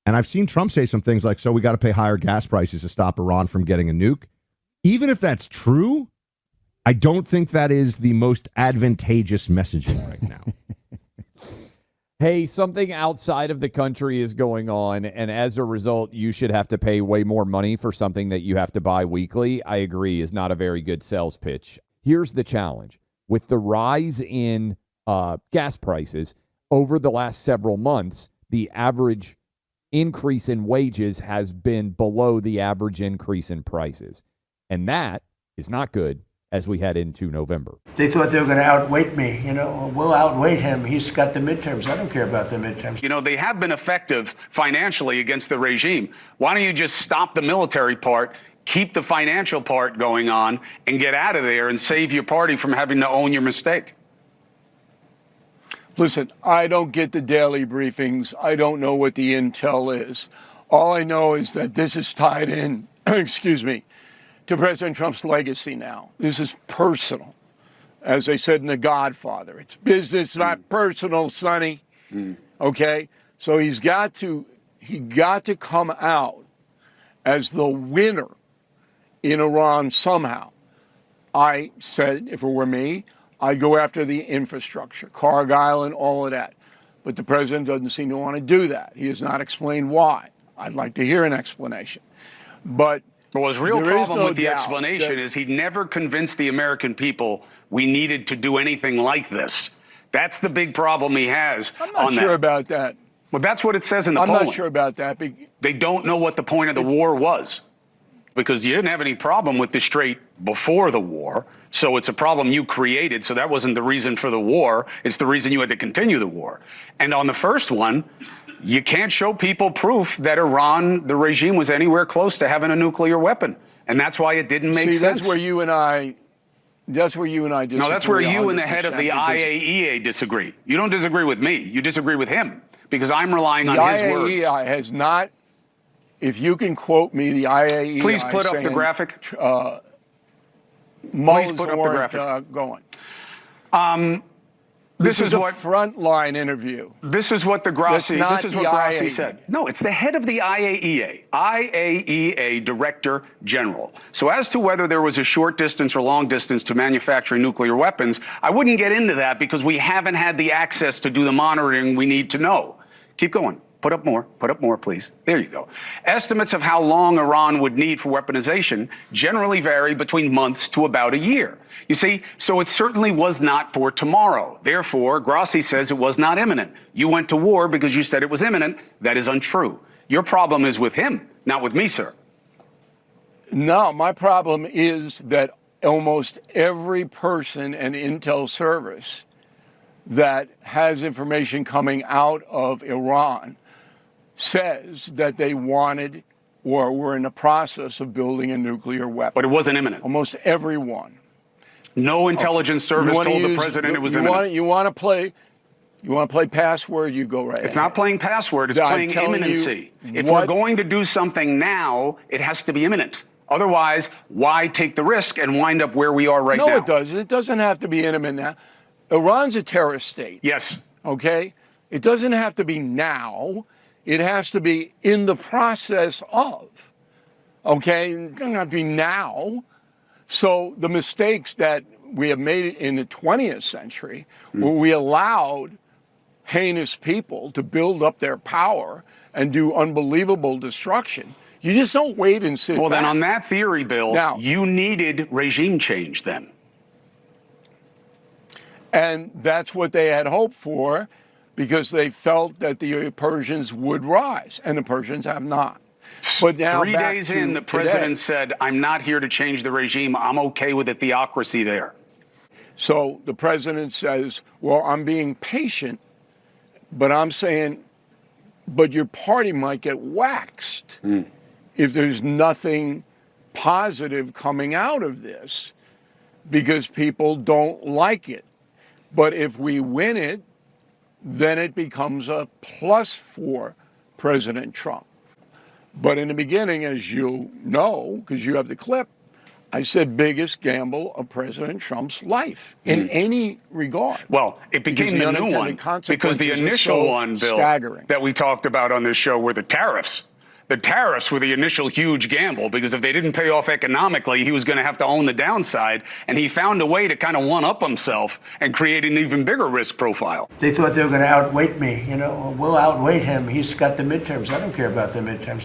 And I've seen Trump say some things like, so we got to pay higher gas prices to stop Iran from getting a nuke. Even if that's true, I don't think that is the most advantageous messaging right now. Hey, something outside of the country is going on, and as a result, you should have to pay way more money for something that you have to buy weekly. I agree, is not a very good sales pitch. Here's the challenge. With the rise in gas prices over the last several months, the average increase in wages has been below the average increase in prices. And that is not good as we head into November. They thought they were going to outweight me. We'll outweight him. He's got the midterms. I don't care about the midterms. They have been effective financially against the regime. Why don't you just stop the military part, keep the financial part going on, and get out of there and save your party from having to own your mistake? Listen, I don't get the daily briefings. I don't know what the intel is. All I know is that this is tied in, excuse me, to President Trump's legacy now. This is personal. As they said in The Godfather, it's business, not personal, Sonny. Okay? So he got to come out as the winner in Iran somehow. I said, if it were me, I'd go after the infrastructure, Cargill and all of that. But the president doesn't seem to want to do that. He has not explained why. I'd like to hear an explanation. But well, his real problem with the explanation is he never convinced the American people we needed to do anything like this. That's the big problem he has. I'm not sure about that. Well, that's what it says in the polling. I'm not sure about that. They don't know what the point of the war was, because you didn't have any problem with the Strait before the war. So it's a problem you created. So that wasn't the reason for the war. It's the reason you had to continue the war. And on the first one, you can't show people proof that Iran, the regime, was anywhere close to having a nuclear weapon. And that's why it didn't make sense. That's where you and I disagree. No, that's where you and the head of the IAEA disagree. You don't disagree with me. You disagree with him, because I'm relying on his words. The IAEA has not, if you can quote me, the IAEA. Please put up the graphic. Please put up the graphic. Going. This is a frontline interview. This is what Grassi said. No, it's the head of the IAEA Director General. So as to whether there was a short distance or long distance to manufacturing nuclear weapons, I wouldn't get into that because we haven't had the access to do the monitoring we need to know. Keep going. Put up more, please. There you go. Estimates of how long Iran would need for weaponization generally vary between months to about a year. You see, so it certainly was not for tomorrow. Therefore, Grassi says it was not imminent. You went to war because you said it was imminent. That is untrue. Your problem is with him, not with me, sir. No, my problem is that almost every person and intel service that has information coming out of Iran says that they wanted or were in the process of building a nuclear weapon. But it wasn't imminent. Almost everyone. No intelligence service told the president it was imminent. You want to play password, you go right ahead. It's not playing password, it's playing imminency. If we're going to do something now, it has to be imminent. Otherwise, why take the risk and wind up where we are right now? No, it doesn't. It doesn't have to be imminent now. Iran's a terrorist state. Yes. Okay? It doesn't have to be now. It has to be in the process of. Okay? It doesn't have to be now. So the mistakes that we have made in the 20th century, where we allowed heinous people to build up their power and do unbelievable destruction, you just don't wait and sit back. Well, then on that theory, Bill, now, you needed regime change then. And that's what they had hoped for, because they felt that the Persians would rise, and the Persians have not. But now, 3 days in, the president said, I'm not here to change the regime. I'm okay with a theocracy there. So the president says, well, I'm being patient, but I'm saying, but your party might get waxed if there's nothing positive coming out of this, because people don't like it. But if we win it, then it becomes a plus for President Trump. But in the beginning, as you know, because you have the clip, I said biggest gamble of President Trump's life in any regard. Well, it Because became the the new unintended one because the consequences are initial so one, Bill, staggering. that we talked about on this show were the tariffs. The tariffs were the initial huge gamble because if they didn't pay off economically, he was going to have to own the downside. And he found a way to kind of one-up himself and create an even bigger risk profile. They thought they were going to outweight me. We'll outweight him. He's got the midterms. I don't care about the midterms.